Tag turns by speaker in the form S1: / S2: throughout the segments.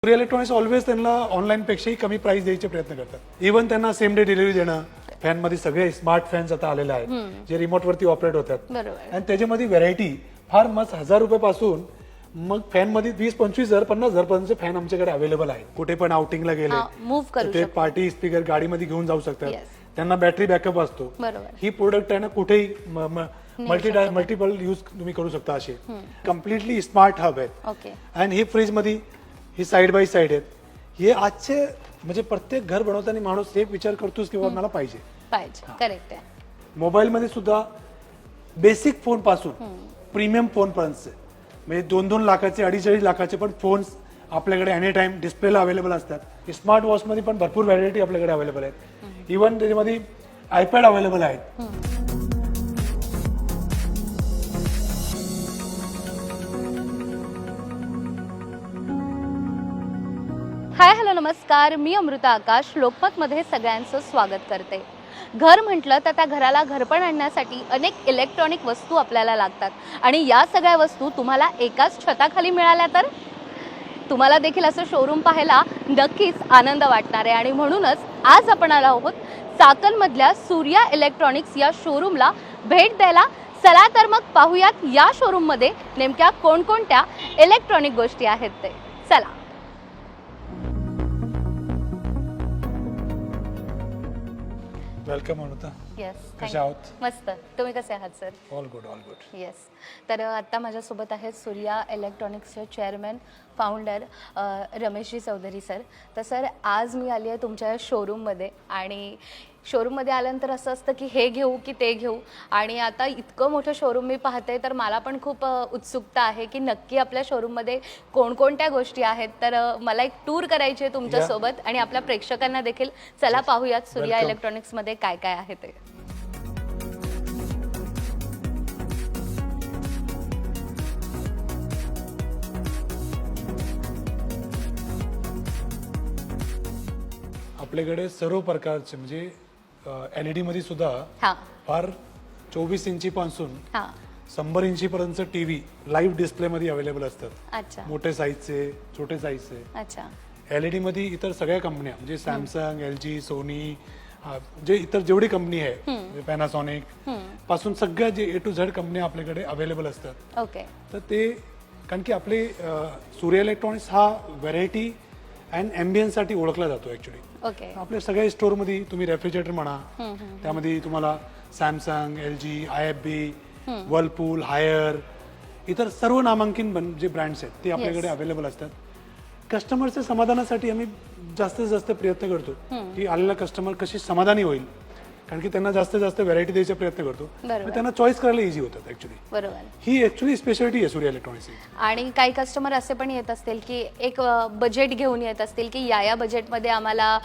S1: सूर्य electronics always त्यांना online पेक्षाही कमी प्राइस द्यायचे प्रयत्न करतात. इव्हन त्यांना सेम डे डिलिव्हरी देणं. फॅन मध्ये सगळे स्मार्ट फॅन्स आता आलेले आहेत जे रिमोट वरती ऑपरेट होतात.
S2: बरोबर.
S1: आणि त्याच्यामध्ये व्हरायटी फार मस्त 1000 रुपयापासून मग फॅन मध्ये 20-25,000 50,000 पर्यंतचे फॅन आमच्याकडे अवेलेबल आहेत. कुठे पण आउटिंगला गेले
S2: मूव्ह करू
S1: ते पार्टी स्पीकर गाडीमध्ये घेऊन जाऊ शकतात.
S2: Yes.
S1: त्यांना बॅटरी बॅकअप असतो.
S2: बरोबर.
S1: ही प्रोडक्ट आहे ना कुठेही मल्टिपल यूज तुम्ही करू शकता. असे कम्प्लिटली स्मार्ट हब आहेत.
S2: ओके.
S1: आणि ही फ्रीज मध्ये ही साइड बाय साइड आहेत. हे आजचे म्हणजे प्रत्येक घर बनवताना माणूस हे विचार करतोच की बाबा मला पाहिजे.
S2: करेक्ट आहे.
S1: मोबाईल मध्ये सुद्धा बेसिक फोन पासून प्रीमियम फोन पर्यंत म्हणजे 2-2 लाखाचे 2.5 लाखाचे पण फोन्स आपल्याकडे एनी टाइम डिस्प्लेला अवेलेबल असतात. स्मार्ट वॉच मध्ये पण भरपूर व्हरायटी आपल्याकडे अवेलेबल आहेत. इव्हन त्याच्यामध्ये आयपॅड अवेलेबल आहेत.
S2: हाय हॅलो नमस्कार, मी अमृता आकाश लोकमतमध्ये सगळ्यांचं स्वागत करते. घर म्हटलं तर त्या घराला घरपण आणण्यासाठी अनेक इलेक्ट्रॉनिक वस्तू आपल्याला लागतात आणि या सगळ्या वस्तू तुम्हाला एकाच छताखाली मिळाल्या तर तुम्हाला देखील असं शोरूम पाहायला नक्कीच आनंद वाटणार आहे. आणि म्हणूनच आज आपण आलो आहोत चाकणमधल्या सूर्या इलेक्ट्रॉनिक्स या शोरूमला भेट द्यायला. चला तर मग पाहूयात या शोरूममध्ये नेमक्या कोणकोणत्या इलेक्ट्रॉनिक गोष्टी आहेत ते. चला.
S1: वेलकम अमृता.
S2: येस,
S1: कशा आहोत?
S2: मस्त. तुम्ही कसे आहात sir?
S1: All good all good.
S2: Yes. तर आत्ता माझ्यासोबत आहेत सूर्या इलेक्ट्रॉनिक्सचे chairman founder Rameshji Chaudhary sir. तर सर आज मी आली आहे तुमच्या शोरूममध्ये आणि शोरूममध्ये आल्यानंतर असं असतं की हे घेऊ की ते घेऊ. आणि आता इतकं मोठं शोरूम मी पाहते तर मला पण खूप उत्सुकता आहे की नक्की आपल्या शोरूममध्ये कोणकोणत्या गोष्टी आहेत. तर मला एक टूर करायची आहे तुमच्यासोबत आणि आपल्या प्रेक्षकांना देखील. चला पाहूयात सूर्या इलेक्ट्रॉनिक्समध्ये काय काय आहे ते.
S1: आपल्याकडे सर्व प्रकारचे म्हणजे LED मध्ये सुद्धा
S2: हां
S1: फार 24 इंची पासून
S2: हां
S1: 100 इंची पर्यंत टीव्ही लाईव्ह डिस्प्ले मध्ये अवेलेबल असतात.
S2: अच्छा
S1: मोठे साईजचे छोटे साईजचे.
S2: अच्छा.
S1: LED मध्ये इतर सगळ्या कंपन्या म्हणजे सॅमसंग LG सोनी जे इतर जेवढी कंपनी आहे पॅनासॉनिक पासून सगळ्या जे A to Z कंपन्या आपल्याकडे अवेलेबल असतात.
S2: ओके.
S1: तर ते कारण की आपले सूर्य इलेक्ट्रॉनिक्स हा व्हरायटी अँड एम्बियन्स साठी ओळखला जातो ऍक्च्युली.
S2: ओके.
S1: आपल्या सगळ्या स्टोर मध्ये तुम्ही रेफ्रिजरेटर म्हणा त्यामध्ये तुम्हाला Samsung LG IFB Whirlpool Haier इतर सर्व नामांकित जे ब्रँड्स आहेत ते आपल्याकडे अवेलेबल असतात. कस्टमरच्या समाधानासाठी आम्ही जास्तीत जास्त प्रयत्न करतो की आलेला कस्टमर कशी समाधानी होईल. कारण की त्यांना जास्तीत जास्त व्हरायटी द्यायचा प्रयत्न करतो. त्यांना चॉईस करायला इझी होतात ऍक्च्युली.
S2: बरोबर.
S1: ही ऍक्च्युली स्पेशालिटी आहे सूर्य इलेक्ट्रॉनिक्सची.
S2: आणि काही कस्टमर असे पण येत असतील की एक बजेट घेऊन येत असतील की या बजेटमध्ये आम्हाला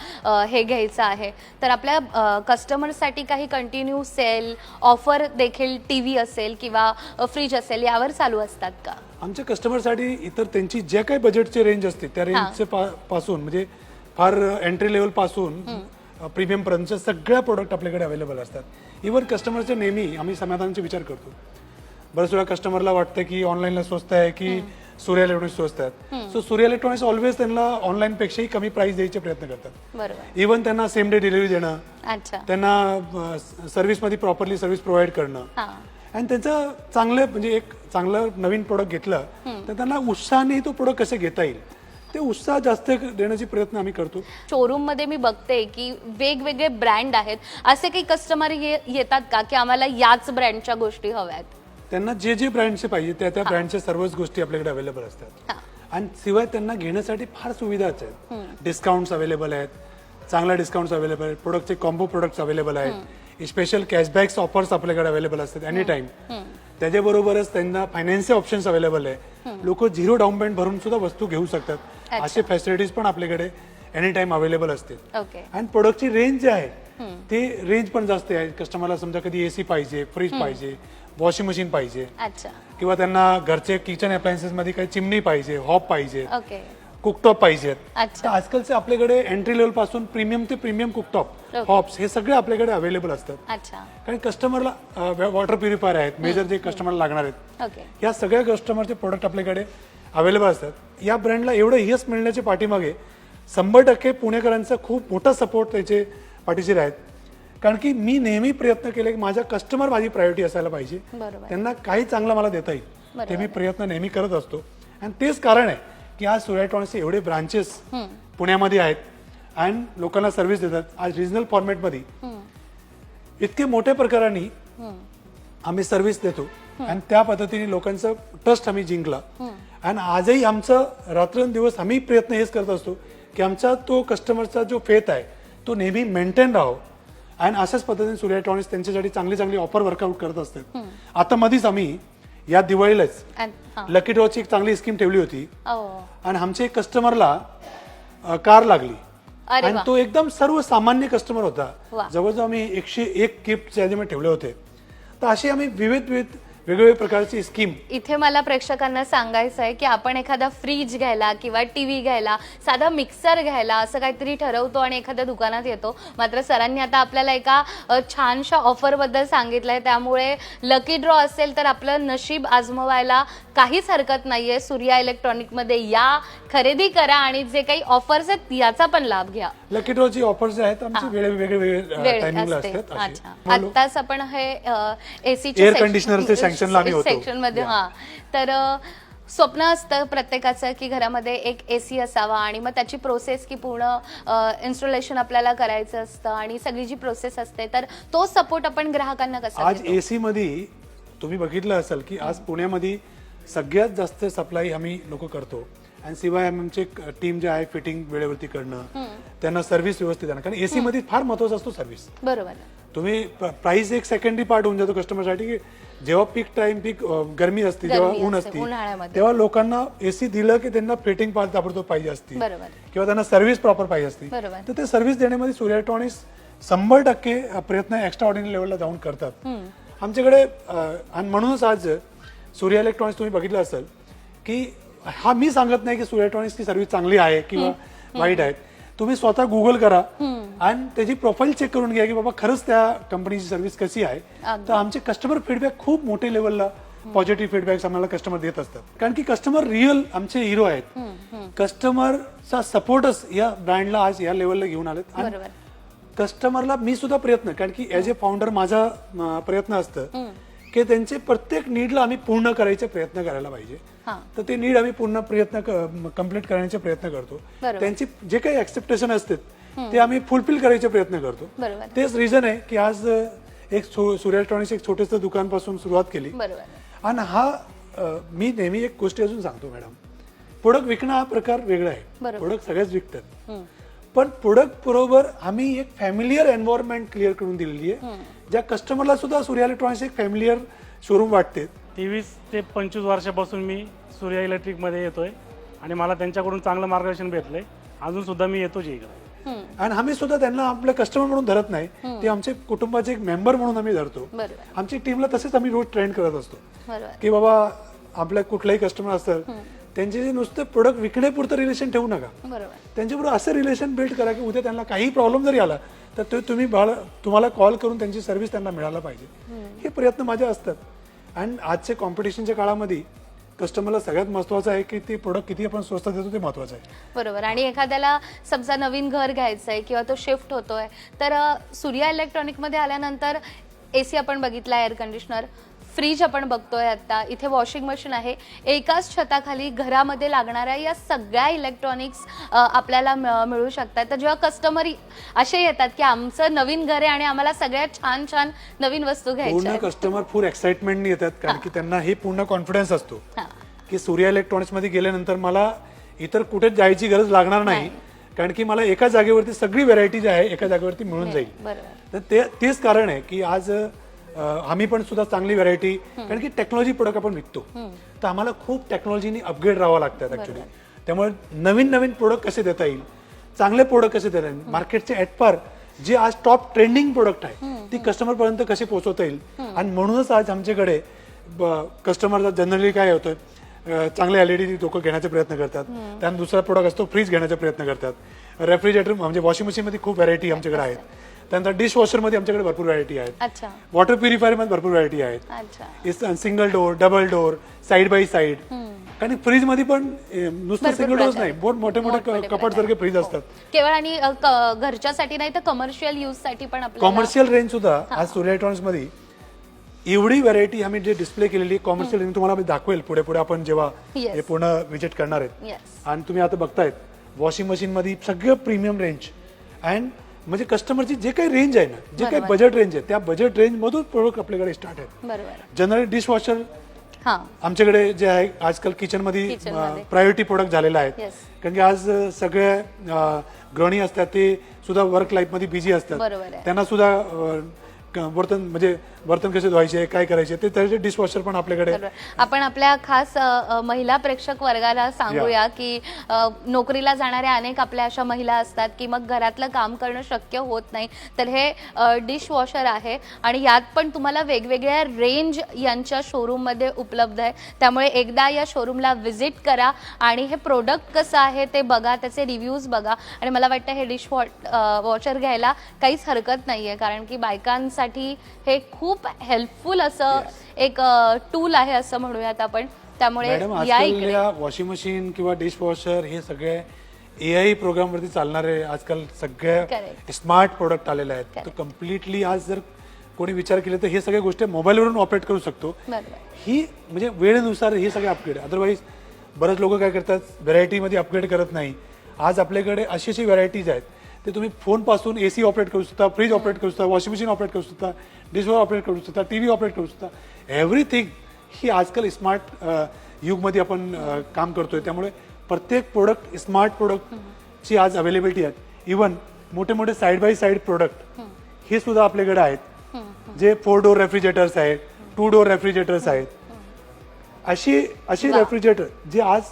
S2: हे घ्यायचं आहे. तर आपल्या कस्टमरसाठी काही कंटिन्यू सेल ऑफर देखील TV असेल किंवा फ्रीज असेल यावर चालू असतात का?
S1: आमच्या कस्टमरसाठी इतर त्यांची जे काही बजेटचे रेंज असते त्या रेंजचे पासून म्हणजे फार एंट्री लेवल पासून प्रीमियम पर्यंतच्या सगळ्या प्रोडक्ट आपल्याकडे अवेलेबल असतात. इव्हन कस्टमरचे नेहमी आम्ही समाधानाचा विचार करतो. बरेच वेळा कस्टमरला वाटतं की ऑनलाईनला स्वस्त आहे की सूर्य इलेक्ट्रॉनिक्स स्वस्त आहेत. सो सूर्य इलेक्ट्रॉनिक्स ऑलवेज त्यांना ऑनलाईन पेक्षाही कमी प्राइस द्यायचे प्रयत्न करतात.
S2: बरोबर.
S1: इव्हन त्यांना सेम डे डिलिव्हरी देणं.
S2: अच्छा.
S1: त्यांना सर्व्हिसमध्ये प्रॉपरली सर्व्हिस प्रोव्हाइड करणं. आणि त्यांचं चांगलं म्हणजे एक चांगलं नवीन प्रोडक्ट घेतलं तर त्यांना उत्साहाने तो प्रोडक्ट कसे घेता येईल ते उत्साह जास्त देण्याचे प्रयत्न आम्ही करतो.
S2: शोरूम मध्ये मी बघते की वेगवेगळे ब्रँड आहेत. असे काही कस्टमर येतात का की आम्हाला याच ब्रँडच्या गोष्टी हव्यात?
S1: त्यांना जे जे ब्रँडचे पाहिजे त्या ब्रँडच्या सर्वच गोष्टी आपल्याकडे अवेलेबल असतात. आणि शिवाय त्यांना घेण्यासाठी फार सुविधाच आहेत. डिस्काउंट्स अवेलेबल आहेत. चांगला डिस्काउंट्स अवेलेबल आहेत. प्रोडक्टचे कॉम्बो प्रोडक्ट्स अवेलेबल आहेत. स्पेशल कॅशबॅक्स ऑफर्स आपल्याकडे अवेलेबल असतात एनी टाइम. त्याच्याबरोबरच त्यांना फायनान्सचे ऑप्शन्स अवेलेबल आहे. लोक 0 डाऊन पेमेंट भरून सुद्धा वस्तू घेऊ शकतात. असे फॅसिलिटीज पण आपल्याकडे एनी टाइम अवेलेबल असते. आणि प्रोडक्टची रेंज जी आहे ती रेंज पण जास्त आहे. कस्टमरला समजा कधी AC पाहिजे, फ्रीज पाहिजे, वॉशिंग मशीन पाहिजे किंवा त्यांना घरचे किचन अप्लायन्सेस मध्ये काही चिमणी पाहिजे, हॉब पाहिजे, कुकटॉप पाहिजेत. तर आजकालचे आपल्याकडे एंट्री लेवल पासून प्रीमियम ते प्रीमियम कुकटॉप हॉब्स हे सगळे आपल्याकडे अवेलेबल असतात. कारण कस्टमरला वॉटर प्युरिफायर आहेत मेजर जे कस्टमरला लागणार आहेत या सगळ्या कस्टमरचे प्रोडक्ट आपल्याकडे अवेलेबल असतात. या ब्रँडला एवढं यश मिळण्याच्या पाठीमागे 100% पुणेकरांचा खूप मोठा सपोर्ट त्याचे पाठीशी आहेत. कारण की मी नेहमी प्रयत्न केले की माझा कस्टमर माझी प्रायोरिटी असायला पाहिजे.
S2: बरोबर.
S1: त्यांना काही चांगलं मला देता येईल ते मी प्रयत्न नेहमी करत असतो. आणि तेच कारण आहे की आज सूर्या इलेक्ट्रॉनिक्सचे एवढे ब्रांचेस पुण्यामध्ये आहेत आणि लोकांना सर्व्हिस देतात. आज रिजनल फॉर्मॅटमध्ये इतके मोठ्या प्रकाराने आम्ही सर्व्हिस देतो आणि त्या पद्धतीने लोकांचं ट्रस्ट आम्ही जिंकला. आणि आजही आमचं रात्रंदिवस आम्ही प्रयत्न हेच करत असतो की आमचा तो कस्टमरचा जो फेथ आहे तो नेहमी मेंटेन राहावं. आणि अशाच पद्धतीने सूर्या इलेक्ट्रॉनिक्स त्यांच्यासाठी चांगली चांगली ऑफर वर्कआउट करत असतात. आता मध्येच आम्ही या दिवाळीलाच लकी ड्रॉची एक चांगली स्कीम ठेवली होती आणि आमच्या एक कस्टमरला कार लागली आणि तो एकदम सर्वसामान्य कस्टमर होता. जवळजवळ आम्ही 101 गिफ्ट त्याच्यामध्ये ठेवले होते. तर अशी आम्ही विविध वेगवेगळ्या प्रकारची स्कीम.
S2: इथे मला प्रेक्षकांना सांगायचं आहे की आपण एखादा फ्रीज घ्यायला किंवा टीव्ही घ्यायला, साधा मिक्सर घ्यायला असं काहीतरी ठरवतो आणि एखाद्या दुकानात येतो. मात्र सरांनी आता आपल्याला एका छानशा ऑफर बद्दल सांगितलंय. त्यामुळे लकी ड्रॉ असेल तर आपलं नशीब आजमावायला काहीच हरकत नाहीये. सूर्या इलेक्ट्रॉनिक मध्ये या, खरेदी करा आणि जे काही ऑफर्स आहेत याचा पण लाभ घ्या.
S1: लकी ड्रॉची ऑफर्स आहेत आमची वेगवेगळे टायमिंगला असतात.
S2: आताच आपण हे एसी
S1: एअर कंडिशनरचे
S2: सेक्शन मध्ये तर स्वप्न असतं प्रत्येकाचं की घरामध्ये एक एसी असावा आणि मग त्याची प्रोसेस की पूर्ण इन्स्टॉलेशन आपल्याला करायचं असतं आणि सगळी जी प्रोसेस असते तर तो सपोर्ट आपण ग्राहकांना कसा
S1: आज एसी मध्ये तुम्ही बघितलं असेल की आज पुण्यामध्ये सगळ्यात जास्त सप्लाय आम्ही लोक करतो. आणि शिवाय आमचे टीम जे आहे फिटिंग वेळेवरती करणं, त्यांना सर्व्हिस व्यवस्थित देणं. कारण एसी मध्ये फार महत्वाचा असतो सर्व्हिस.
S2: बरोबर.
S1: तुम्ही प्राइस एक सेकंडरी पार्ट होऊन जातो कस्टमरसाठी की जेव्हा पीक टाइम पीक गरमी असते, जेव्हा ऊन असते, तेव्हा लोकांना एसी दिलं की त्यांना फिटिंग पार्ट ताबडतोब पाहिजे असते किंवा त्यांना सर्व्हिस प्रॉपर पाहिजे असते. तर ते सर्व्हिस देण्यामध्ये सूर्या इलेक्ट्रॉनिक्स 100% प्रयत्न एक्स्ट्रा ऑर्डिनरी लेवलला जाऊन करतात आमच्याकडे. आणि म्हणूनच आज सूर्या इलेक्ट्रॉनिक्स तुम्ही बघितलं असेल की हा मी सांगत नाही की सूर्या इलेक्ट्रॉनिक्सची सर्व्हिस चांगली आहे किंवा वाईट आहे. तुम्ही स्वतः गुगल करा आणि त्याची प्रोफाईल चेक करून घ्या की बाबा खरंच त्या कंपनीची सर्व्हिस कशी आहे. तर आमचे कस्टमर फीडबॅक खूप मोठ्या लेवलला पॉझिटिव्ह फीडबॅक आम्हाला कस्टमर देत असतात. कारण की कस्टमर रिअल आमचे हिरो आहेत. कस्टमरचा सपोर्टच या ब्रँडला आज या लेवलला घेऊन आलेत. कस्टमरला मी सुद्धा प्रयत्न, कारण की ऍज अ फाउंडर माझा प्रयत्न असतं की त्यांचे प्रत्येक नीडला आम्ही पूर्ण करायचे प्रयत्न करायला पाहिजे. तर ते नीड आम्ही पूर्ण प्रयत्न कम्प्लीट करण्याचे प्रयत्न करतो. त्यांची जे काही एक्सेप्टेशन असतात ते आम्ही फुलफिल करायचे प्रयत्न करतो. तेच रिझन आहे की आज एक सूर्या इलेक्ट्रॉनिक्स एक छोटेसं दुकानपासून सुरुवात केली. आणि हा मी नेहमी एक गोष्ट अजून सांगतो मॅडम, प्रोडक्ट विकणं हा प्रकार वेगळा आहे. प्रोडक्ट सगळेच विकतात, पण प्रोडक्ट बरोबर आम्ही एक फॅमिलियर एन्व्हायरमेंट क्लिअर करून दिलेली आहे ज्या कस्टमरला सुद्धा सूर्या इलेक्ट्रॉनिक्स एक फॅमिलियर शोरूम वाटते.
S3: 23 ते 25 वर्षापासून मी सूर्या इलेक्ट्रिकमध्ये येतोय आणि मला त्यांच्याकडून चांगलं मार्गदर्शन भेटलंय. अजून सुद्धा मी येतोच इकडे.
S1: आणि आम्ही सुद्धा त्यांना आपल्या कस्टमर म्हणून धरत नाही, ते आमचे कुटुंबाचे एक मेंबर म्हणून आम्ही धरतो. आमची टीमला तसेच आम्ही रोज ट्रेन करत असतो की बाबा आपल्या कुठलाही कस्टमर असतात त्यांचे जे नुसतं प्रोडक्ट विकण्यापुरतं रिलेशन ठेवू नका. त्यांच्याबरोबर असं रिलेशन बिल्ड करा की उद्या त्यांना काही प्रॉब्लेम जरी आला तर ते तुम्हाला कॉल करून त्यांची सर्व्हिस त्यांना मिळायला पाहिजे. हे प्रयत्न माझे असतात. आणि आजच्या कॉम्पिटिशनच्या काळामध्ये कस्टमरला सगळ्यात महत्वाचं आहे की ते प्रोडक्ट किती आपण स्वस्त देतो ते महत्वाचं आहे.
S2: बरोबर. आणि एखाद्याला समजा नवीन घर घ्यायचंय किंवा तो शिफ्ट होतोय तर सूर्या इलेक्ट्रॉनिक मध्ये आल्यानंतर एसी आपण बघितला, एअर कंडिशनर, फ्रीज आपण बघतोय, आता इथे वॉशिंग मशीन आहे. एकाच छताखाली घरामध्ये लागणाऱ्या या सगळ्या इलेक्ट्रॉनिक्स आपल्याला मिळू शकतात. तर जेव्हा कस्टमर असे येतात की आमचं नवीन घर आहे आणि आम्हाला सगळ्यात छान छान नवीन वस्तू घ्यायच्या,
S1: पूर्ण कस्टमर फुल एक्साइटमेंटने येतात. कारण की त्यांना हे पूर्ण कॉन्फिडन्स असतो की सूर्या इलेक्ट्रॉनिक्स मध्ये गेल्यानंतर मला इतर कुठे जायची गरज लागणार नाही, कारण की मला एका जागेवरती सगळी व्हरायटी जी आहे एका जागेवरती मिळून जाईल. तर तेच कारण आहे की आज आम्ही पण सुद्धा चांगली व्हरायटी, कारण की टेक्नॉलॉजी प्रोडक्ट आपण विकतो तर आम्हाला खूप टेक्नॉलॉजीनी अपग्रेड राहावं लागतात ऍक्च्युली. त्यामुळे नवीन प्रोडक्ट कसे देता येईल, चांगले प्रोडक्ट कसे देता येईल, मार्केटचे ऍटपार जे आज टॉप ट्रेंडिंग प्रोडक्ट आहे ती कस्टमर पर्यंत कसे पोहोचवता येईल. आणि म्हणूनच आज आमच्याकडे कस्टमरला जनरली काय होतं, चांगले एलईडी लोक घेण्याचा प्रयत्न करतात. त्यानंतर दुसरा प्रोडक्ट असतो फ्रीज घेण्याचा प्रयत्न करतात. रेफ्रिजरेटर म्हणजे वॉशिंग मशीन मध्ये खूप व्हरायटी आमच्याकडे आहेत. त्यानंतर डिश वॉशर मध्ये आमच्याकडे भरपूर व्हरायटी आहेत. वॉटर प्युरिफायर मध्ये भरपूर व्हरायटी आहेत. Single door, double door, side by side. कारण फ्रीज मध्ये पण नुसतं
S2: भरपूर
S1: सिंगल डोअर्स
S2: प्रकार
S1: नाही, बहुत मोठे मोठे कपाट सारखे फ्रीज असतात.
S2: केवळ आणि घरच्यासाठी नाही तर कमर्शियल यूज साठी पण आपल्याला
S1: कॉमर्शियल रेंज सुद्धा आज सूर्या इलेक्ट्रॉनिक्स मध्ये एवढी व्हरायटी आम्ही जे डिस्प्ले केलेली कॉमर्शियल रेंज तुम्हाला मी दाखवेल पुढे पुढे आपण जेव्हा
S2: Yes.
S1: हे पूर्ण विजिट करणार आहेत.
S2: येस
S1: आणि तुम्ही आता बघतायत वॉशिंग मशीन मध्ये सगळं प्रीमियम रेंज अँड म्हणजे कस्टमरची जे काही रेंज आहे ना, जे काही बजेट रेंज आहे त्या बजेट रेंज मधून प्रोडक्ट आपल्याकडे स्टार्ट आहेत.
S2: बरोबर
S1: जनरली डिशवॉशर
S2: हा
S1: आमच्याकडे जे आहे आजकाल किचन मध्ये
S2: किचनमध्ये.
S1: प्रायोरिटी प्रोडक्ट झालेला आहे.
S2: Yes.
S1: कारण की आज सगळ्या गृहिणी असतात ते सुद्धा वर्क लाईफ मध्ये बिझी असतात.
S2: बरोबर आहे.
S1: त्यांना सुद्धा बर्तन कसे धुवायचे काय करायचे ते त्याचे डिशवॉशर पण आपल्याकडे.
S2: बरोबर. आपण आपल्या खास महिला प्रेक्षक वर्गाला सांगूया की नोकरीला जाणाऱ्या अनेक आपल्या अशा महिला असतात की मग घरातलं काम करणं शक्य होत नाही, तर हे डिश वॉशर आहे आणि यात पण तुम्हाला वेगवेगळ्या रेंज यांच्या शोरूम मध्ये उपलब्ध आहे. त्यामुळे एकदा या शोरूमला व्हिजिट करा आणि हे प्रोडक्ट कसं आहे ते बघा, त्याचे रिव्ह्यूज बघा आणि मला वाटतं हे डिश वॉशर घ्यायला काहीच हरकत नाहीये, कारण की बायकांसाठी हे खूप हेल्पफुल असं एक टूल आहे असं म्हणूयात आपण. त्यामुळे
S1: मॅडम
S2: या
S1: आजकाल
S2: इकडे
S1: या वॉशिंग मशीन किंवा डिशवॉशर हे सगळे AI प्रोग्राम वरती चालणारे आजकाल सगळ्या
S2: Correct.
S1: स्मार्ट प्रोडक्ट आलेले आहेत. तर कम्प्लिटली आज जर कोणी विचार केले तर हे सगळ्या गोष्टी मोबाईलवरून ऑपरेट करू शकतो.
S2: बरोबर
S1: ही म्हणजे वेळेनुसार हे सगळे अपग्रेड. अदरवाईज बरेच लोक काय करतात व्हरायटीमध्ये अपग्रेड करत नाही. आज आपल्याकडे अशी अशी व्हरायटीज आहेत ते तुम्ही फोन पासून AC ऑपरेट करू शकता, फ्रीज ऑपरेट करू शकता, वॉशिंग मशीन ऑपरेट करू शकता, डिशवॉशर ऑपरेट करू शकता, TV ऑपरेट करू शकता. एव्हरीथिंग ही आजकाल स्मार्ट युगमध्ये आपण काम करतोय. त्यामुळे प्रत्येक प्रोडक्ट स्मार्ट प्रोडक्टची आज अवेलेबिलिटी आहे. इवन मोठे मोठे साईड बाय साईड प्रोडक्ट हे सुद्धा आपल्याकडे आहेत, जे 4 डोअर रेफ्रिजरेटर्स आहेत, 2 डोअर रेफ्रिजरेटर्स आहेत. अशी रेफ्रिजरेटर जे आज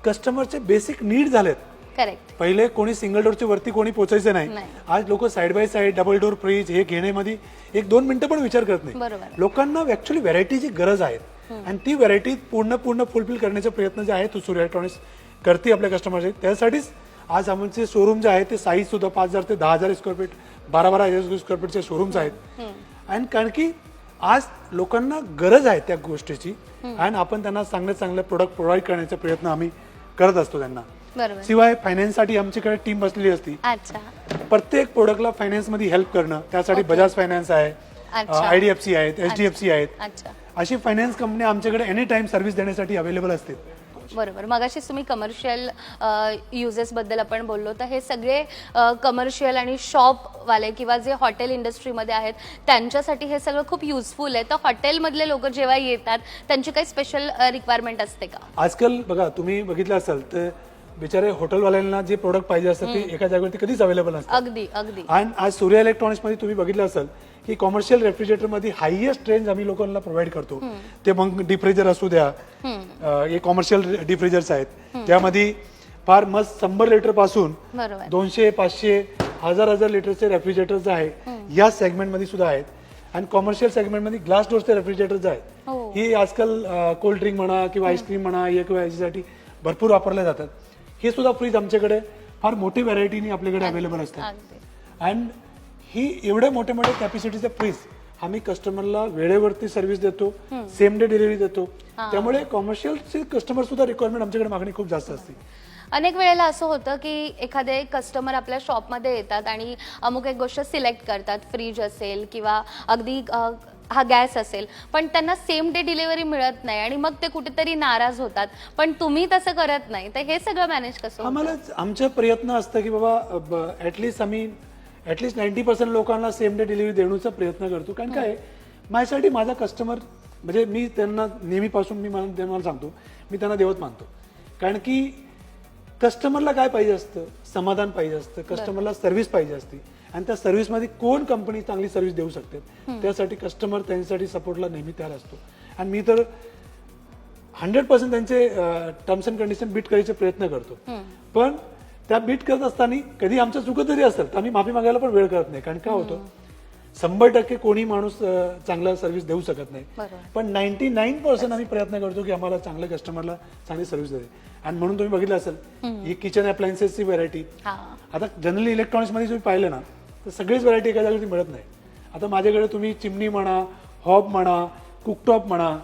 S1: कस्टमरचे बेसिक नीड झालेत.
S2: करेक्ट
S1: पहिले कोणी सिंगल डोअरच्या वरती कोणी पोचायचं नाही.
S2: नाही.
S1: आज लोक side by side double door fridge हे घेण्यामध्ये 1-2 मिनिटं पण विचार करत नाही.
S2: बरोबर.
S1: लोकांना ऍक्च्युअली व्हरायटीची गरज आहे आणि ती व्हरायटी पूर्ण फुलफिल करण्याचा प्रयत्न जे आहे तो सूर्या इलेक्ट्रॉनिक्स करते आपल्या कस्टमरचे. त्यासाठीच आज आमचे शोरूम जे आहे ते साईज सुद्धा 5,000 ते 10,000 स्क्वेअर फीट 12,000 स्क्वेअर फीटचे शोरूम्स आहेत. आणि कारण की आज लोकांना गरज आहे त्या गोष्टीची आणि आपण त्यांना चांगले प्रोडक्ट प्रोव्हाइड करण्याचा प्रयत्न आम्ही करत असतो त्यांना.
S2: बरोबर.
S1: शिवाय फायनान्ससाठी आमच्याकडे टीम बसलेली असती.
S2: अच्छा
S1: प्रत्येक प्रोडक्टला फायनान्स मध्ये हेल्प करणं. त्यासाठी बजाज फायनान्स आहे,
S2: अच्छा.
S1: IDFC आहेत, HDFC आहेत.
S2: अच्छा
S1: अशी फायनान्स कंपनी आमच्याकडे एनी टाइम सर्व्हिस देण्यासाठी अवेलेबल असते.
S2: बरोबर. मगाशीच तुम्ही कमर्शियल युजेस बद्दल आपण बोललो, तर हे सगळे कमर्शियल आणि शॉप वाले किंवा जे हॉटेल इंडस्ट्रीमध्ये आहेत त्यांच्यासाठी हे सगळं खूप युजफुल आहे. तर हॉटेलमधले लोक जेव्हा येतात त्यांची काही स्पेशल रिक्वायरमेंट असते का?
S1: आजकाल बघा तुम्ही बघितलं असाल तर बिचारे हॉटेलवाल्यांना जे प्रोडक्ट पाहिजे असतात ते एका जागेवरती कधीच अवेलेबल नसतात.
S2: अगदी अगदी.
S1: आणि आज सूर्या इलेक्ट्रॉनिक्स मध्ये तुम्ही बघितलं असाल की कॉमर्शियल रेफ्रिजरेटर मध्ये हायएस्ट रेंज आम्ही लोकांना प्रोव्हाइड करतो. ते मग डिफ्रिजर असू द्या, हे कॉमर्शियल डिफ्रिजर्स आहेत त्यामध्ये फार मस्त 100 लिटर पासून
S2: बरोबर
S1: 200, 500, 1000 लिटरचे रेफ्रिजरेटर्स आहे या सेगमेंट मध्ये सुद्धा आहेत. आणि कॉमर्शियल सेगमेंट मध्ये ग्लास डोअरचे रेफ्रिजरेटर्स आहेत.
S2: हो.
S1: ही आजकाल कोल्ड ड्रिंक म्हणा किंवा आईस्क्रीम म्हणा या किंवा याच्यासाठी भरपूर वापरले जातात. हे सुद्धा फ्रीज आमच्याकडे फार मोठी व्हरायटीने आपल्याकडे अवेलेबल असतात.
S2: अगदी.
S1: आणि ही एवढे मोठे मोठे कॅपॅसिटीचे फ्रीज आम्ही कस्टमरला वेळेवरती सर्व्हिस देतो, सेम डे डिलिव्हरी देतो. त्यामुळे कॉमर्शियलचे कस्टमर सुद्धा रिक्वायरमेंट आमच्याकडे मागणी खूप जास्त असते.
S2: अनेक वेळेला असं होतं की एखादे कस्टमर आपल्या शॉपमध्ये येतात आणि अमुक एक गोष्ट सिलेक्ट करतात, फ्रीज असेल किंवा अगदी हा गॅस असेल, पण त्यांना सेम डे डिलिव्हरी मिळत नाही आणि मग ते कुठेतरी नाराज होतात. पण तुम्ही तसं करत नाही, तर हे सगळं मॅनेज कसं होतं?
S1: आम्हाला आमचं प्रयत्न असतं की बाबा आम्ही ऍटलीस्ट 90% लोकांना सेम डे डिलिव्हरी देण्याचा प्रयत्न करतो. कारण काय माझ्यासाठी माझा कस्टमर म्हणजे मी त्यांना नेहमीपासून मला सांगतो मी त्यांना देवत मानतो. कारण की कस्टमरला काय पाहिजे असतं, समाधान पाहिजे असतं, कस्टमरला सर्व्हिस पाहिजे असते आणि त्या सर्व्हिसमध्ये कोण कंपनी चांगली सर्व्हिस देऊ शकते त्यासाठी कस्टमर त्यांच्यासाठी सपोर्टला नेहमी तयार असतो. आणि मी तर 100% त्यांचे टर्म्स अँड कंडिशन बीट करायचे प्रयत्न करतो. पण त्या बीट करत असताना कधी आमचं चुकत जरी असेल तर आम्ही माफी मागायला पण वेळ करत नाही. कारण काय होतं 100% कोणी माणूस चांगला सर्व्हिस देऊ शकत नाही. पण 99% आम्ही प्रयत्न करतो की आम्हाला चांगल्या कस्टमरला चांगली सर्व्हिस देते. आणि म्हणून तुम्ही बघितलं असेल ही किचन अप्लायन्सेसची व्हरायटी. आता जनरली इलेक्ट्रॉनिक्स मध्ये तुम्ही पाहिलं ना तर सगळीच व्हरायटी एका जागेवरती मिळत नाही. आता माझ्याकडे तुम्ही चिमणी म्हणा, हॉब म्हणा, कुकटॉप म्हणा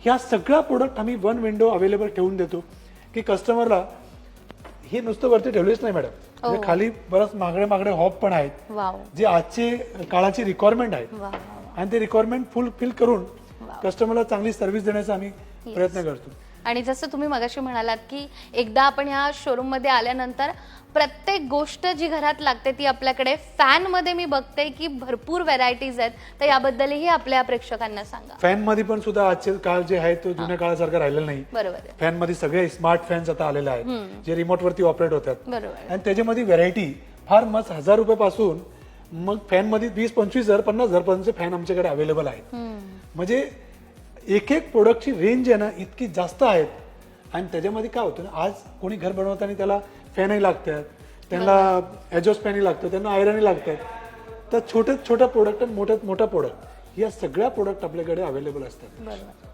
S1: ह्या सगळ्या प्रोडक्ट आम्ही वन विंडो अवेलेबल ठेवून देतो की कस्टमरला हे नुसतं वरती ठेवलेच नाही मॅडम, म्हणजे खाली बरंच मागडे हॉब पण आहेत
S2: वाव
S1: जे आजचे काळाची रिक्वायरमेंट आहे
S2: वा
S1: आणि ते रिक्वायरमेंट फुलफिल करून कस्टमरला चांगली सर्व्हिस देण्याचा आम्ही प्रयत्न करतो.
S2: आणि जसं तुम्ही मगाशी म्हणालात की एकदा आपण ह्या शोरूम मध्ये आल्यानंतर प्रत्येक गोष्ट जी घरात लागते ती आपल्याकडे, फॅन मध्ये मी बघते की भरपूर व्हरायटीज आहेत, तर याबद्दलही आपल्या प्रेक्षकांना सांगा.
S1: फॅन मध्ये पण सुद्धा आजचे काळ जे आहे तो जुन्या काळासारखा राहिलेला नाही.
S2: बरोबर आहे.
S1: फॅन मध्ये सगळे स्मार्ट फॅन्स आता आलेले आहेत जे रिमोट वरती ऑपरेट होतात
S2: बरोबर
S1: आणि त्याच्यामध्ये व्हरायटी फार मस्त 1000 रुपयापासून मग फॅन मध्ये 20-25,000 50,000 पर्यंतचे फॅन आमच्याकडे अवेलेबल आहेत. म्हणजे एक एक प्रोडक्टची रेंज आहे ना इतकी जास्त आहेत. आणि त्याच्यामध्ये काय होतं ना, आज कोणी घर बनवताना त्याला फॅनही लागतात, त्यांना एजॉस्ट फॅनही लागतं, त्यांना आयरनही लागतात. तर छोट्या प्रोडक्ट आणि मोठा प्रोडक्ट या सगळ्या प्रोडक्ट आपल्याकडे अवेलेबल असतात.
S2: बरोबर.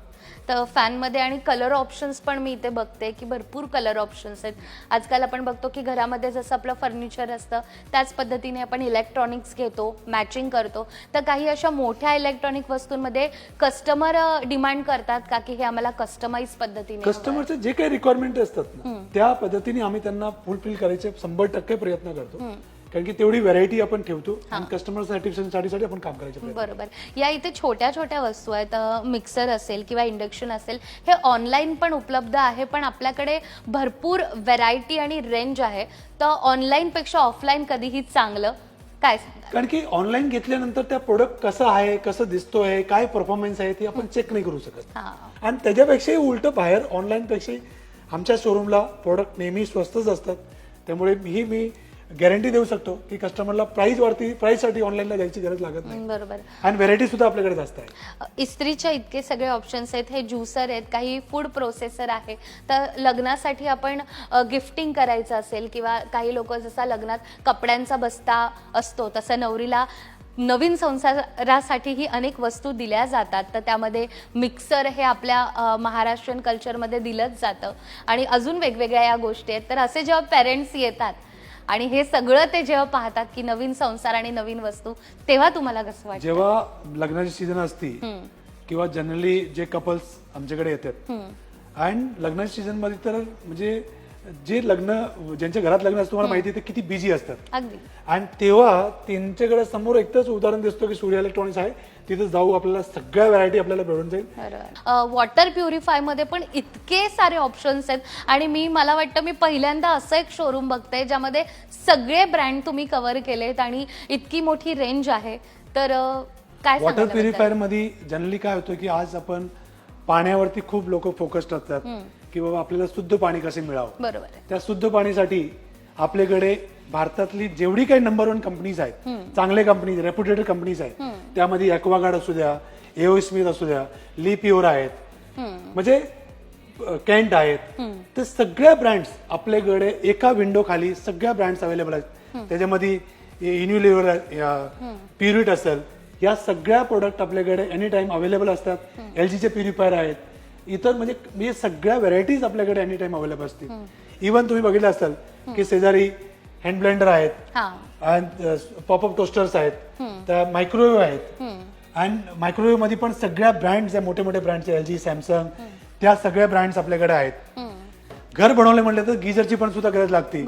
S2: तर फॅनमध्ये आणि कलर ऑप्शन्स पण मी इथे बघते की भरपूर कलर ऑप्शन्स आहेत. आजकाल आपण बघतो की घरामध्ये जसं आपलं फर्निचर असतं त्याच पद्धतीने आपण इलेक्ट्रॉनिक्स घेतो, मॅचिंग करतो. तर काही अशा मोठ्या इलेक्ट्रॉनिक वस्तूंमध्ये कस्टमर डिमांड करतात का की हे आम्हाला कस्टमाइज पद्धतीने
S1: कस्टमरचे जे काही रिक्वायरमेंट असतात ना त्या पद्धतीने आम्ही त्यांना फुलफिल करायचे 100% प्रयत्न करतो. कारण की तेवढी व्हरायटी आपण ठेवतो आणि कस्टमर सॅटिस्फॅक्शनसाठी आपण काम करायचं.
S2: बरोबर. या इथे छोट्या छोट्या वस्तू आहेत, मिक्सर असेल किंवा इंडक्शन असेल, हे ऑनलाईन पण उपलब्ध आहे, पण आपल्याकडे भरपूर व्हरायटी आणि रेंज आहे. तर ऑनलाईन पेक्षा ऑफलाईन कधीही चांगलं, काय सांगा?
S1: कारण की ऑनलाईन घेतल्यानंतर त्या प्रोडक्ट कसं आहे, कसं दिसतोय, काय परफॉर्मन्स आहे ते आपण चेक नाही करू शकत. आणि त्याच्यापेक्षाही उलट बाहेर ऑनलाईन पेक्षा आमच्या शोरूमला प्रोडक्ट नेहमी स्वस्तच असतात. त्यामुळे मी गॅरंटी देऊ शकतो की कस्टमरला प्राइससाठी ऑनलाईनला जायची गरज लागत नाही.
S2: बरोबर.
S1: आणि व्हरायटी सुद्धा आपल्याकडे जास्त आहे.
S2: इस्त्रीच्या इतके सगळे ऑप्शन्स आहेत, हे ज्युसर आहेत, काही फूड प्रोसेसर आहे. तर लग्नासाठी आपण गिफ्टिंग करायचं असेल किंवा काही लोक जसा लग्नात कपड्यांचा बस्ता असतो तसं नवरीला नवीन संसारासाठीही अनेक वस्तू दिल्या जातात. तर त्यामध्ये मिक्सर हे आपल्या महाराष्ट्रीयन कल्चरमध्ये दिलंच जातं आणि अजून वेगवेगळ्या या गोष्टी आहेत. तर असे जेव्हा पेरेंट्स येतात आणि हे सगळं ते जेव्हा पाहतात की नवीन संसार आणि नवीन वस्तू, तेव्हा तुम्हाला कसं वाटतं?
S1: जेव्हा लग्नाची सीझन असती किंवा जनरली जे कपल्स आमच्याकडे येतात आणि लग्नाच्या सीझन मध्ये तर म्हणजे जे ज्यांच्या घरात लग्न असतं तुम्हाला माहिती आहे ते किती बिझी असतात.
S2: अगदी.
S1: आणि तेव्हा त्यांच्याकडे समोर एकच उदाहरण दिसतो की सूर्य इलेक्ट्रॉनिक्स आहे, तिथे जाऊ आपल्याला सगळ्या व्हरायटी आपल्याला मिळून जाईल.
S2: वॉटर प्युरिफाय मध्ये पण इतके सारे ऑप्शन्स आहेत आणि मला वाटतं मी पहिल्यांदा असं एक शोरूम बघते ज्यामध्ये सगळे ब्रँड तुम्ही कव्हर केलेत आणि इतकी मोठी रेंज आहे. तर काय
S1: वॉटर प्युरिफायर मध्ये जनरली काय होतं की आज आपण पाण्यावरती खूप लोक फोकस्ड असतात की बाबा आपल्याला शुद्ध पाणी कसे मिळावं.
S2: बरोबर आहे.
S1: त्या शुद्ध पाणीसाठी आपल्याकडे भारतातली जेवढी काही नंबर 1 कंपनीज आहेत, चांगले कंपनीज, रेप्युटेड कंपनीज आहेत, त्यामध्ये ॲक्वागार्ड असू द्या, एओ स्मिथ असू द्या, ली प्युअर आहेत, म्हणजे कॅन्ट आहेत, ते सगळ्या ब्रँड्स आपल्याकडे एका विंडो खाली सगळ्या ब्रँड्स अवेलेबल आहेत. त्याच्यामध्ये इन्युलिव्हर, प्युरिट असेल, या सगळ्या प्रोडक्ट आपल्याकडे एनी टाइम अवेलेबल असतात. LGचे प्युरिफायर आहेत, इतर म्हणजे सगळ्या व्हरायटीज आपल्याकडे एनी टाइम अवेलेबल असतील. इव्हन तुम्ही बघितलं असाल की शेजारी हँड ब्लेंडर आहेत, पॉपअप टोस्टर्स आहेत, त्या मायक्रोवेव्ह आहेत. आणि मायक्रोवेव्ह मध्ये पण सगळ्या ब्रँड्स, मोठे मोठे ब्रँड्स, LG, सॅमसंग, त्या सगळ्या ब्रँड्स आपल्याकडे आहेत. घर बनवले म्हटलं तर गिझरची पण सुद्धा गरज लागते.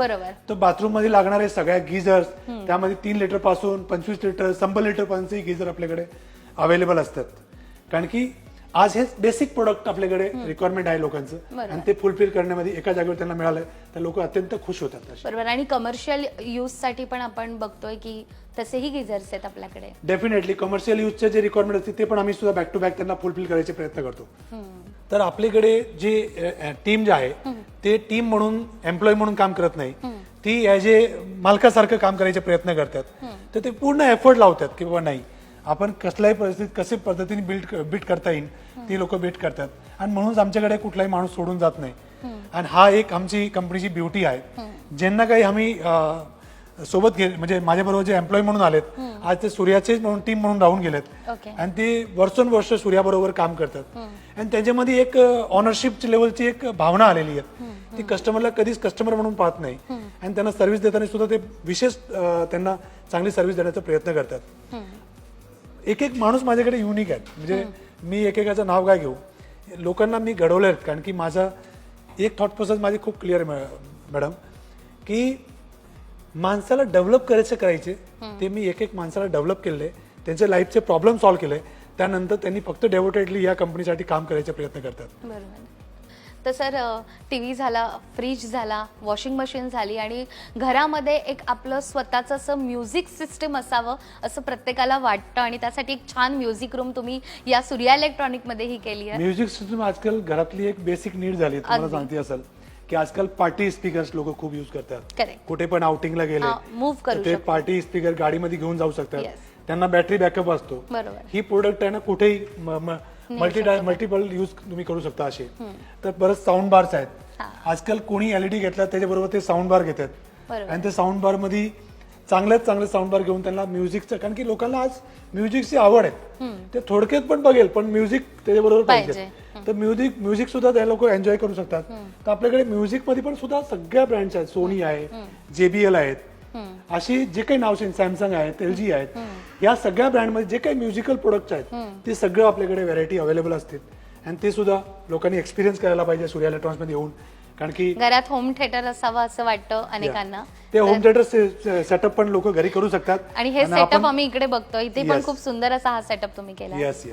S1: तर बाथरूम मध्ये लागणारे सगळ्या गिझर्स, त्यामध्ये 3 लिटर पासून 25 लिटर 100 लिटर पर्यंतचे गिझर आपल्याकडे अवेलेबल असतात. कारण की आज हे बेसिक प्रोडक्ट आपल्याकडे रिक्वायरमेंट आहे लोकांचं आणि ते फुलफिल करण्यामध्ये एका जागेवर त्यांना मिळालं तर लोक अत्यंत खुश होतात.
S2: बरोबर. आणि कमर्शियल यूज साठी पण आपण बघतोय की तसेही गिझर्स आहेत आपल्याकडे.
S1: डेफिनेटली कमर्शियल यूजचे जे रिक्वायरमेंट असते ते पण आम्ही सुद्धा बॅक टू बॅक त्यांना फुलफिल करायचे प्रयत्न करतो. तर आपल्याकडे जे टीम जे आहे ते टीम म्हणून एम्प्लॉय म्हणून काम करत नाही, ती ॲज ए मालकासारखं काम करायचे प्रयत्न करतात. तर ते पूर्ण एफर्ट लावतात की बाबा नाही आपण कसल्याही परिस्थितीत कसे पद्धतीने बीट करता येईल ती लोक बीट करतात. आणि म्हणूनच आमच्याकडे कुठलाही माणूस सोडून जात नाही. आणि हा एक आमची कंपनीची ब्युटी आहे. ज्यांना काही आम्ही सोबत म्हणजे माझ्याबरोबर जे एम्प्लॉय म्हणून आलेत, आज ते सूर्याचेच म्हणून टीम म्हणून राहून गेलेत आणि ते वर्षोनवर्ष सूर्याबरोबर काम करतात. आणि त्याच्यामध्ये एक ऑनरशिप लेवलची एक भावना आलेली आहे. ती कस्टमरला कधीच कस्टमर म्हणून पाहत नाही आणि त्यांना सर्व्हिस देताना सुद्धा ते विशेष त्यांना चांगली सर्व्हिस देण्याचा प्रयत्न करतात. एक एक माणूस माझ्याकडे युनिक आहे. म्हणजे मी एकेकाचं नाव काय घेऊ, लोकांना मी घडवलं आहे, कारण की माझा एक थॉट प्रोसेस माझी खूप क्लिअर आहे मॅडम, की माणसाला डेव्हलप करायचे ते मी एक एक माणसाला डेव्हलप केले, त्यांच्या लाईफचे प्रॉब्लेम सॉल्व्ह केले, त्यानंतर त्यांनी फक्त डेव्होटेडली या कंपनीसाठी काम करायचे प्रयत्न करतात.
S2: बरोबर. तर सर टी व्ही झाला, फ्रीज झाला, वॉशिंग मशीन झाली आणि घरामध्ये एक आपलं स्वतःचं असं म्युझिक सिस्टम असावं असं प्रत्येकाला वाटतं आणि त्यासाठी एक छान म्युझिक रूम तुम्ही या सूर्या इलेक्ट्रॉनिकमध्येही केली आहे.
S1: म्युझिक सिस्टम आजकाल घरातली एक बेसिक नीड झाली, तुम्हाला सांगते असेल की आजकाल पार्टी स्पीकर्स लोक खूप युज करतात.
S2: करेक्ट.
S1: कुठे पण आउटिंगला गेले
S2: मूव्ह करू
S1: ते पार्टी स्पीकर गाडीमध्ये घेऊन जाऊ शकतात.
S2: Yes.
S1: त्यांना बॅटरी बॅकअप असतो.
S2: बरोबर.
S1: ही प्रोडक्ट आहे ना कुठेही मल्टिपल यूज तुम्ही करू शकता असे. तर बरंच साऊंड बार्स आहेत. आजकाल कोणी एलईडी घेतला त्याच्याबरोबर ते साऊंड बार घेतात
S2: बरोबर.
S1: आणि ते साऊंड बार मध्ये चांगले साऊंड बार घेऊन त्यांना म्युझिकचं, कारण की लोकांना आज म्युझिकची आवड आहे, ते थोडक्यात पण बघेल पण म्युझिक त्याच्याबरोबर पाहिजे. तर म्युझिक सुद्धा त्या लोक एन्जॉय करू शकतात. तर आपल्याकडे म्युझिक मध्ये पण सुद्धा सगळ्या ब्रँड्स आहेत. सोनी आहे, JBL आहेत, अशी जे काही नाव सॅमसंग आहेत, LG आहेत, या सगळ्या ब्रँडमध्ये जे काही म्युझिकल प्रोडक्ट्स आहेत ते सगळं आपल्याकडे व्हरायटी अवेलेबल असते आणि ते सुद्धा लोकांनी एक्सपिरियन्स करायला पाहिजे सूर्या इलेक्ट्रॉनिक्स मध्ये येऊन, कारण की
S2: घरात होम थिएटर असावं असं वाटतं अनेकांना.
S1: ते होम थिएटर सेटअप पण लोक घरी करू शकतात.
S2: आणि हे सेटअप आम्ही इकडे बघतो, इथे पण खूप सुंदर असा हा सेटअप तुम्ही केला.
S1: येस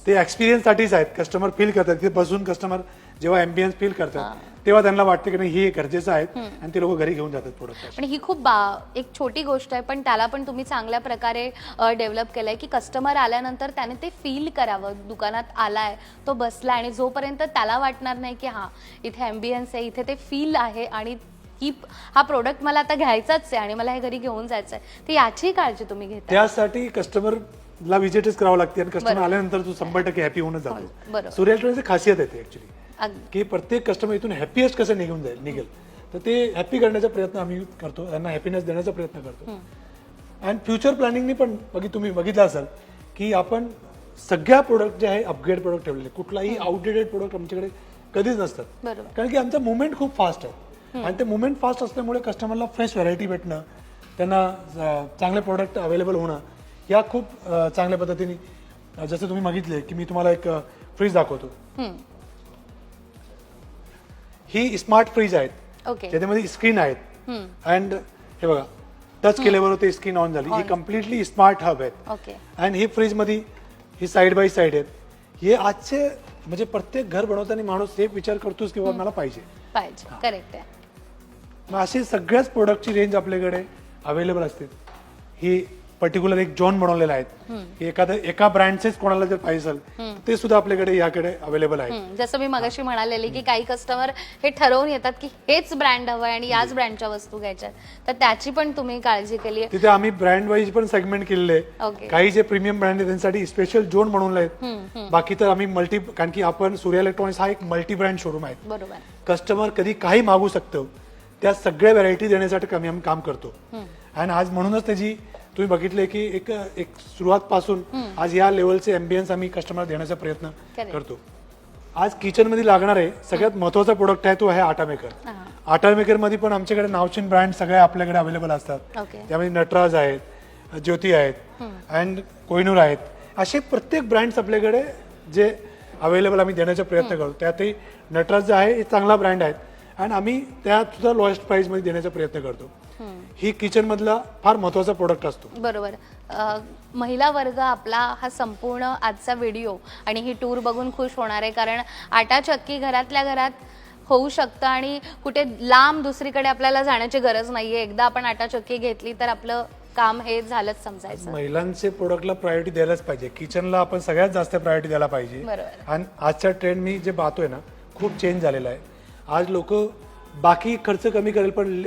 S1: ते एक्सपिरियन्स साठीच आहेत. कस्टमर फील करतात की बसून कस्टमर जेव्हा एम्बियन्स फील करतात तेव्हा त्यांना वाटतं की नाही हे गरजेचं आहे आणि ते लोक घरी घेऊन जातात प्रोडक्ट.
S2: पण ही खूप एक छोटी गोष्ट आहे, पण त्याला पण तुम्ही चांगल्या प्रकारे डेव्हलप केलंय की कस्टमर आल्यानंतर त्याने ते फील करावं, दुकानात आलाय, तो बसलाय आणि जोपर्यंत त्याला वाटणार नाही की हा इथे एम्बियन्स आहे, इथे ते फील आहे आणि हा प्रोडक्ट मला आता घ्यायचाच आहे आणि मला हे घरी घेऊन जायचं आहे, तर याची काळजी तुम्ही घेता.
S1: त्यासाठी कस्टमरला व्हिजिटच करावं लागते आणि कस्टमर आल्यानंतर तू 100% हॅपी होऊनच जातो. सूर्या इलेक्ट्रॉनिक्सची खासियत आहे ऍक्च्युली की प्रत्येक कस्टमर इथून हॅपीएस्ट कसं निघेल, तर ते हॅपी करण्याचा प्रयत्न आम्ही करतो, त्यांना हॅपीनेस देण्याचा प्रयत्न करतो. आणि फ्युचर प्लॅनिंगनी पण तुम्ही बघितलं असाल की आपण सगळ्या प्रोडक्ट जे आहे अपग्रेड प्रोडक्ट ठेवलेले, कुठलाही आउटडेटेड प्रोडक्ट आमच्याकडे कधीच नसतात, कारण की आमचा मुवमेंट खूप फास्ट आहे आणि ते मुवमेंट फास्ट असल्यामुळे कस्टमरला फ्रेश व्हरायटी भेटणं, त्यांना चांगले प्रोडक्ट अवेलेबल होणं या खूप चांगल्या पद्धतीने. जसं तुम्ही बघितले की मी तुम्हाला एक फ्रीज दाखवतो. ही स्मार्ट फ्रीज आहेत, ज्याच्यामध्ये स्क्रीन आहेत अँड हे बघा टच केल्याबरोबर ते स्क्रीन ऑन झाली. ही कम्प्लिटली स्मार्ट हब आहेत आणि ही फ्रीज मध्ये ही साईड बाय साईड आहेत. हे आजचे म्हणजे प्रत्येक घर बनवताना माणूस हे विचार करतोच की बाबा मला पाहिजे.
S2: करेक्ट आहे.
S1: मग अशी सगळ्याच प्रोडक्टची रेंज आपल्याकडे अवेलेबल असते. ही पर्टिक्युलर एक झोन बनवलेला आहे, एका ब्रँडचेच कोणाला जर पाहिजे असेल ते सुद्धा आपल्याकडे याकडे अवेलेबल आहे.
S2: जसं मी मगाशी म्हणालेली की काही कस्टमर हे ठरवून येतात की हेच ब्रँड हवंय आणि याच ब्रँडच्या वस्तू घ्यायच्या, तर त्याची पण तुम्ही काळजी केली आहे.
S1: तिथे आम्ही ब्रँड वाईज पण सेगमेंट केलेले आहे. काही जे प्रीमियम ब्रँड आहे त्यांच्यासाठी स्पेशल झोन बनवले आहेत. बाकी तर आम्ही कारण की आपण सूर्या इलेक्ट्रॉनिक्स हा एक मल्टी ब्रँड शोरूम आहे.
S2: बरोबर.
S1: कस्टमर कधी काही मागू शकतो त्या सगळ्या व्हरायटी देण्यासाठी आम्ही काम करतो. आणि आज म्हणूनच त्याची तुम्ही बघितले की एक सुरुवात पासून आज या लेवलचे एम्बियन्स आम्ही कस्टमर देण्याचा प्रयत्न करतो. आज किचन मध्ये लागणार आहे सगळ्यात महत्वाचा प्रोडक्ट आहे तो आहे आटा मेकर. आटा मेकर मध्ये पण आमच्याकडे नावचीन ब्रँड सगळे आपल्याकडे अवेलेबल असतात. त्यामध्ये नटराज आहेत, ज्योती आहेत अँड कोहिनूर आहेत. असे प्रत्येक ब्रँड्स आपल्याकडे जे अवेलेबल आम्ही देण्याचा प्रयत्न करतो. त्यातही नटराज जे आहे हे चांगला ब्रँड आहे आणि आम्ही त्यात सुद्धा लोएस्ट प्राइस मध्ये देण्याचा प्रयत्न करतो. ही किचन मधला फार महत्वाचा प्रोडक्ट असतो.
S2: बरोबर. महिला वर्ग आपला हा संपूर्ण आजचा व्हिडिओ आणि ही टूर बघून खुश होणार आहे, कारण आटा चक्की घरातल्या घरात होऊ शकतं आणि कुठे लांब दुसरीकडे आपल्याला जाण्याची गरज नाहीये. एकदा आपण आटा चक्की घेतली तर आपलं काम हे झालंच समजायचं.
S1: महिलांचे प्रोडक्टला प्रायोरिटी द्यायलाच पाहिजे. किचनला आपण सगळ्यात जास्त प्रायोरिटी द्यायला पाहिजे. आणि आजचा ट्रेंड मी जे पाहतोय ना खूप चेंज झालेला आहे. आज लोक बाकी खर्च कमी करेल पण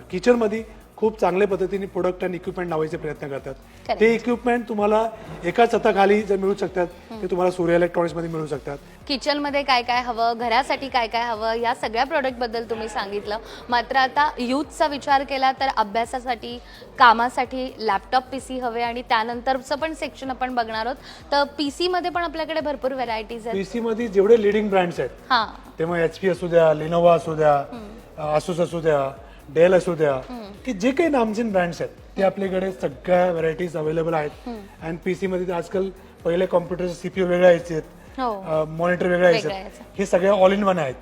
S1: किचन मध्ये खूप चांगल्या पद्धतीने प्रोडक्ट आणि इक्विपमेंट लावायचे प्रयत्न करतात. ते इक्विपमेंट तुम्हाला एका छताखाली जर मिळू शकतात ते तुम्हाला सूर्या इलेक्ट्रॉनिक्स मध्ये मिळू शकतात.
S2: किचन मध्ये काय काय हवं, घरासाठी काय काय हवं, या सगळ्या प्रोडक्ट बद्दल तुम्ही सांगितलं. मात्र आता युथचा विचार केला तर अभ्यासासाठी, कामासाठी लॅपटॉप PC हवे आणि त्यानंतरचं पण सेक्शन आपण बघणार आहोत. तर PC मध्ये पण आपल्याकडे भरपूर व्हरायटीज आहेत.
S1: PC मध्ये जेवढे लिडिंग ब्रँड्स आहेत तेव्हा HP असू द्या, लिनोवा असू द्या, आसूस असू द्या, डेल असू द्या, की जे काही नामचीन ब्रँड्स आहेत ते आपल्याकडे सगळ्या व्हरायटीज अवेलेबल आहेत. आणि PC मध्ये आजकाल पहिले कॉम्प्युटरचे CPU वेगळे यायचे आहेत,
S2: हो.
S1: मॉनिटर वेगळ्या
S2: वेगळ्या
S1: याच्यात,
S2: याचं.
S1: हे सगळे ऑल इन वन आहेत.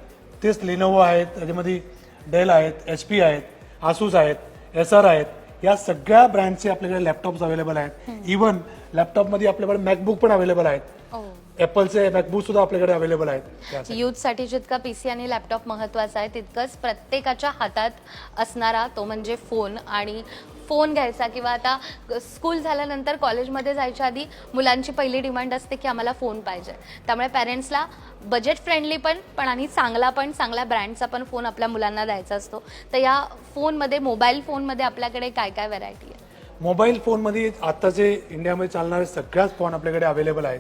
S1: तेच लिनोवो आहेत, त्याच्यामध्ये डेल आहेत, HP आहेत, आसूस आहेत, एसआर आहेत. या सगळ्या ब्रँडचे आपल्याकडे लॅपटॉप्स अवेलेबल आहेत. इव्हन लॅपटॉपमध्ये आपल्याकडे मॅकबुक पण अवेलेबल आहेत.
S2: हो.
S1: ॲपलचे मॅकबुक सुद्धा आपल्याकडे अवेलेबल आहेत. त्यासाठी.
S2: यूथसाठी जितका PC आणि लॅपटॉप महत्त्वाचा आहे तितकंच प्रत्येकाच्या हातात असणारा तो म्हणजे फोन. आणि फोन घ्यायचा किंवा आता स्कूल झाल्यानंतर कॉलेजमध्ये जायच्या आधी मुलांची पहिली डिमांड असते की आम्हाला फोन पाहिजे. त्यामुळे पॅरेंट्सला बजेट फ्रेंडली पण आणि चांगल्या ब्रँडचा पण फोन आपल्या मुलांना द्यायचा असतो. तर या फोनमध्ये मोबाईल फोनमध्ये आपल्याकडे काय काय व्हरायटी आहे?
S1: मोबाईल फोनमध्ये आत्ताचे इंडियामध्ये चालणारे सगळ्याच फोन आपल्याकडे अवेलेबल आहेत.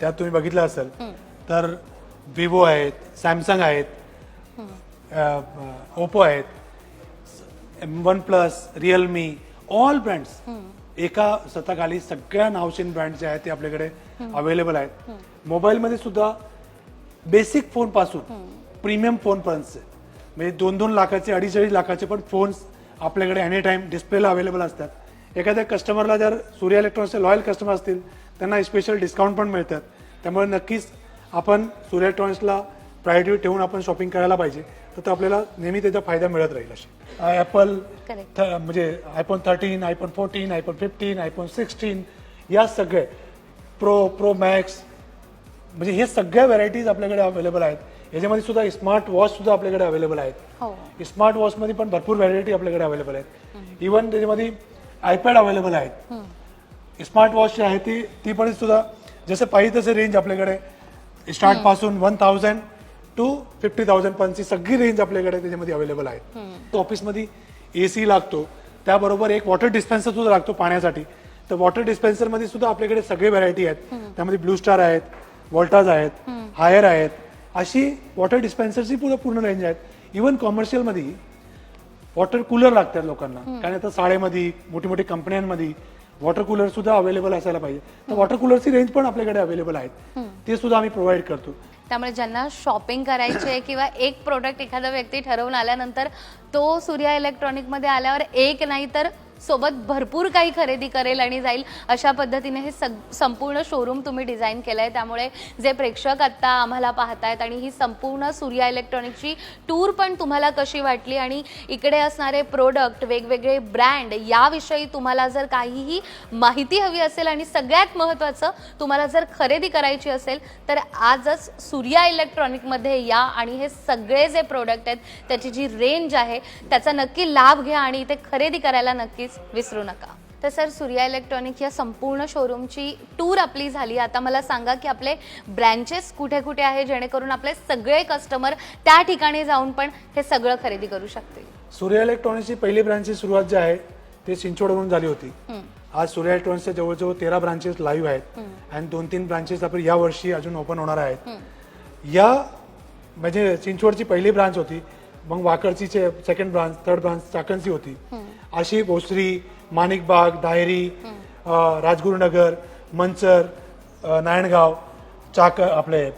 S1: त्यात तुम्ही बघितलं असेल तर विवो आहेत, सॅमसंग आहेत, ओप्पो आहेत, OnePlus, रिअलमी, ऑल ब्रँड्स एका छताखाली सगळ्या नावचीन ब्रँड जे आहेत ते आपल्याकडे अवेलेबल आहेत. मोबाईलमध्ये सुद्धा बेसिक फोन पासून प्रीमियम फोन पर्यंतचे म्हणजे 2-2 लाखाचे 2.5 लाखाचे पण फोन्स आपल्याकडे एनी टाइम डिस्प्लेला अवेलेबल असतात. एखाद्या कस्टमरला जर सूर्या इलेक्ट्रॉनिक्सचे लॉयल कस्टमर असतील त्यांना स्पेशल डिस्काउंट पण मिळतात. त्यामुळे नक्कीच आपण सूर्या इलेक्ट्रॉनिक्सला प्रायोरिटी ठेवून आपण शॉपिंग करायला पाहिजे. तर आपल्याला नेहमी त्याचा फायदा मिळत राहील. असे ॲपल म्हणजे iPhone 13, iPhone 14, iPhone 15, iPhone 16 या सगळे प्रो मॅक्स म्हणजे हे सगळ्या व्हरायटीज आपल्याकडे अवेलेबल आहेत. याच्यामध्ये सुद्धा स्मार्ट वॉच सुद्धा आपल्याकडे अवेलेबल आहेत. स्मार्ट वॉचमध्ये पण भरपूर व्हरायटी आपल्याकडे अवेलेबल आहेत. इव्हन त्याच्यामध्ये iPad अवेलेबल आहेत. स्मार्ट वॉच आहे ती पण सुद्धा जसं पाहिजे तसे रेंज आपल्याकडे स्टार्ट पासून 1000 to 50,000 पर्यंतची सगळी रेंज आपल्याकडे त्याच्यामध्ये अवेलेबल आहे. ऑफिसमध्ये AC लागतो, त्याबरोबर एक वॉटर डिस्पेन्सर सुद्धा लागतो पाण्यासाठी. तर वॉटर डिस्पेन्सर मध्ये सुद्धा आपल्याकडे सगळे व्हरायटी आहेत. त्यामध्ये ब्लू स्टार आहेत, वॉल्टाज आहेत, हायर आहेत. अशी वॉटर डिस्पेन्सरची पूर्ण रेंज आहेत. इव्हन कॉमर्शियलमध्ये वॉटर कूलर लागतात लोकांना, कारण आता शाळेमध्ये मोठी मोठी कंपन्यांमध्ये वॉटर कूलर सुद्धा अवेलेबल असायला पाहिजे. तर वॉटर कूलरची रेंज पण आपल्याकडे अवेलेबल आहेत. ते सुद्धा आम्ही प्रोव्हाइड करतो.
S2: त्यामुळे ज्यांना शॉपिंग करायची आहे किंवा एक प्रोडक्ट एखादा व्यक्ती ठरवून आल्यानंतर तो सूर्या इलेक्ट्रॉनिकमध्ये आल्यावर एक नाही तर सोबत भरपूर काही खरेदी करेल आणि जाईल, अशा पद्धतीने हे संपूर्ण शोरूम तुम्ही डिझाईन केलंय. त्यामुळे जे प्रेक्षक आता आम्हाला पाहतायत आणि ही संपूर्ण सूर्या इलेक्ट्रॉनिकची टूर पण तुम्हाला कशी वाटली आणि इकडे असणारे प्रोडक्ट, वेगवेगळे ब्रँड याविषयी तुम्हाला जर काहीही माहिती हवी असेल आणि सगळ्यात महत्त्वाचं तुम्हाला जर खरेदी करायची असेल तर आजच सूर्या इलेक्ट्रॉनिकमध्ये या आणि हे सगळे जे प्रोडक्ट आहेत त्याची जी रेंज आहे त्याचा नक्की लाभ घ्या आणि इथे खरेदी करायला नक्कीच विसरू नका. तर सर, सूर्या इलेक्ट्रॉनिक या संपूर्ण शोरूमची टूर आपली झाली. आता मला सांगा की आपले ब्रँचेस कुठे कुठे आहे जेणेकरून आपले सगळे कस्टमर त्या ठिकाणी जाऊन पण हे सगळं खरेदी करू शकतील.
S1: सूर्या इलेक्ट्रॉनिक्सची पहिली ब्रँचची सुरुवात जी आहे ते चिंचवडवरून झाली होती. आज सूर्या इलेक्ट्रॉनिक्सच्या जवळजवळ 13 ब्रांचेस लाईव्ह आहेत आणि 2-3 ब्रांचेस आपण या वर्षी अजून ओपन होणार आहेत. या म्हणजे चिंचवडची पहिली ब्रांच होती, मग वाकरची सेकंड ब्रांच, थर्ड ब्रांच चाकणची होती. अशी भोसरी, माणिकबाग, दाहेरी, राजगुरुनगर, मंचर, नारायणगाव, आपले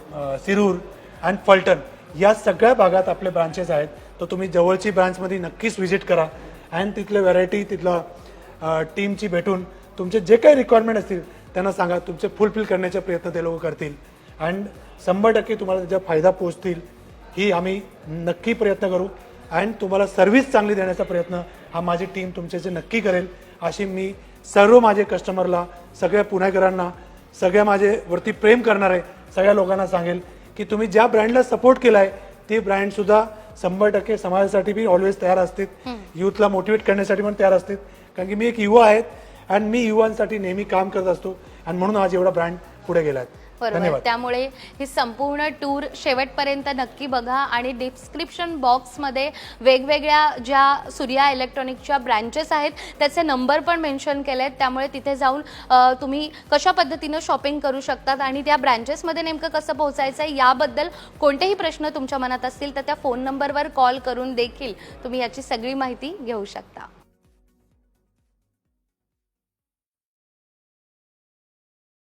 S1: सिरूर आणि फलटण या सगळ्या भागात आपले ब्रांचेस आहेत. तर तुम्ही जवळची ब्रांचमध्ये नक्कीच व्हिजिट करा आणि तिथले व्हरायटी, तिथलं टीमची भेटून तुमचे जे काही रिक्वायरमेंट असतील त्यांना सांगा. तुमचे फुलफिल करण्याचे प्रयत्न ते लोक करतील आणि 100% तुम्हाला त्याचा फायदा पोहोचतील ही आम्ही नक्की प्रयत्न करू. आणि तुम्हाला सर्व्हिस चांगली देण्याचा प्रयत्न हा माझी टीम तुमच्याचे नक्की करेल, अशी मी सर्व माझे कस्टमरला, सगळ्या पुणेकरांना, सगळ्या माझे वरती प्रेम करणारे सगळ्या लोकांना सांगेल की तुम्ही ज्या ब्रँडला सपोर्ट केलाय ते ब्रँड सुद्धा 100% समाजासाठी बी ऑलवेज तयार असतील, युथला मोटिवेट करण्यासाठी पण तयार असतील. कारण की मी एक युवा आहे आणि मी युवांसाठी नेहमी काम करत असतो आणि म्हणून आज एवढा ब्रँड पुढे गेलाय.
S2: बरोबर. त्यामुळे ही संपूर्ण टूर शेवटपर्यंत नक्की बघा आणि डिस्क्रिप्शन बॉक्समध्ये वेगवेगळ्या ज्या सूर्या इलेक्ट्रॉनिकच्या ब्रँचेस आहेत त्याचे नंबर पण मेन्शन केले आहेत. त्यामुळे तिथे जाऊन तुम्ही कशा पद्धतीनं शॉपिंग करू शकतात आणि त्या ब्रँचेसमध्ये नेमकं कसं पोहोचायचं आहे याबद्दल कोणतेही प्रश्न तुमच्या मनात असतील तर त्या फोन नंबरवर कॉल करून देखील तुम्ही याची सगळी माहिती घेऊ शकता.